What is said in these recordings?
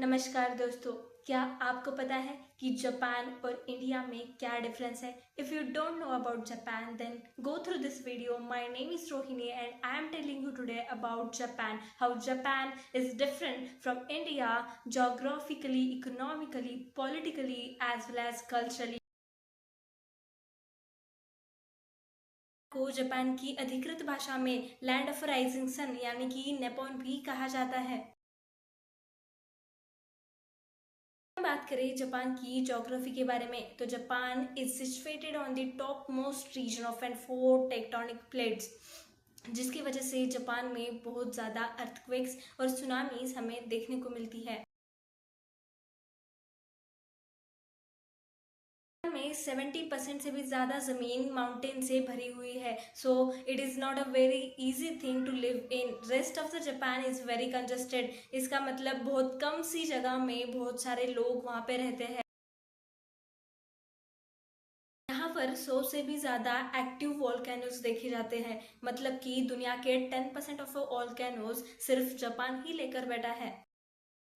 नमस्कार दोस्तों। क्या आपको पता है कि जापान और इंडिया में क्या डिफरेंस है? If you don't know about Japan then go through this video. My name is Rohini and I am telling you today about Japan, how Japan is different from India geographically, economically, politically as well as culturally। को Japan की अधिकृत भाषा में land of rising sun यानी कि Nippon भी कहा जाता है। बात करें जापान की ज्योग्राफी के बारे में तो Japan is situated on the top most region of and four tectonic plates, जिसकी वजह से जापान में बहुत ज़्यादा अर्थक्वेक्स और सुनामीज हमें देखने को मिलती है। में 70% से भी ज़्यादा ज़मीन माउंटेन से भरी हुई है, so it is not a very easy thing to live in. Rest of the Japan is very congested. इसका मतलब बहुत कम सी जगह में बहुत सारे लोग वहाँ पे रहते हैं। यहाँ पर 100 से भी ज़्यादा एक्टिव वॉल्केनोज देखे जाते हैं, मतलब कि दुनिया के 10% ऑफ वॉल्केनोज सिर्फ जापान ही लेकर बैठा है।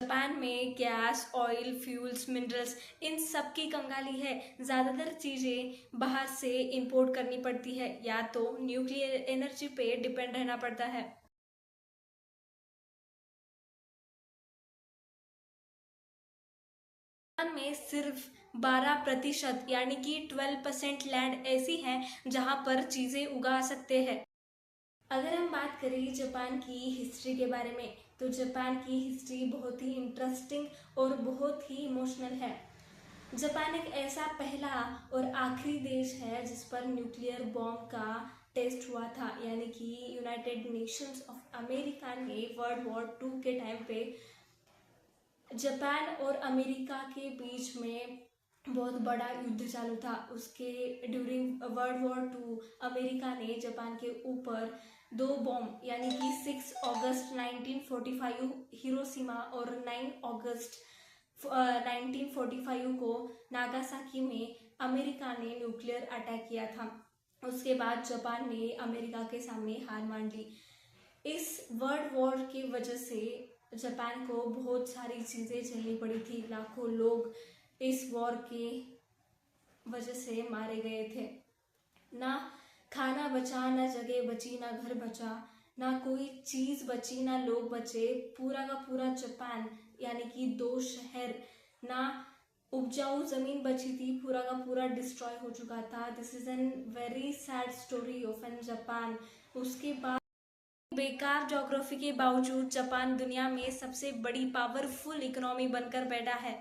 जापान में gas, oil, fuels, minerals in सब की कंगाली है। ज़्यादातर चीज़ें बाहर से इंपोर्ट करनी पड़ती है या तो न्यूक्लियर एनर्जी पे डिपेंड रहना पड़ता है। जापान में सिर्फ 12% यानी कि 12% लैंड ऐसी है जहाँ पर चीज़ें उगा सकते हैं। अगर हम बात करें जापान की हिस्ट्री के बारे में तो जापान की हिस्ट्री बहुत ही इंटरेस्टिंग और बहुत ही इमोशनल है। जापान एक ऐसा पहला और आखिरी देश है जिस पर न्यूक्लियर बॉम्ब का टेस्ट हुआ था, यानी कि यूनाइटेड नेशंस ऑफ अमेरिका ने वर्ल्ड वॉर 2 के टाइम पे जापान और अमेरिका के बीच में बहुत बड़ा युद्ध चालू था। उसके ड्यूरिंग वर्ल्ड वॉर 2 अमेरिका ने जापान के ऊपर 2 बॉम्ब यानी कि 6 अगस्त 1945 हिरोशिमा और 9 अगस्त 1945 को नागासाकी में अमेरिका ने न्यूक्लियर अटैक किया था। उसके बाद जापान ने अमेरिका के सामने हार मान ली। इस वर्ल्ड वॉर की वजह से जापान को बहुत सारी चीज़ें झेलनी पड़ी थी। लाखों लोग इस वॉर की वजह से मारे गए थे। ना खाना बचा, ना जगह बची, ना घर बचा, ना कोई चीज़ बची, ना लोग बचे। पूरा का पूरा जापान यानी कि 2 शहर, ना उपजाऊ जमीन बची थी, पूरा का पूरा डिस्ट्रॉय हो चुका था। This is an very sad story of an Japan. उसके बाद बेकार ज्योग्राफी के बावजूद जापान दुनिया में सबसे बड़ी पावरफुल इकोनॉमी बनकर बैठा है।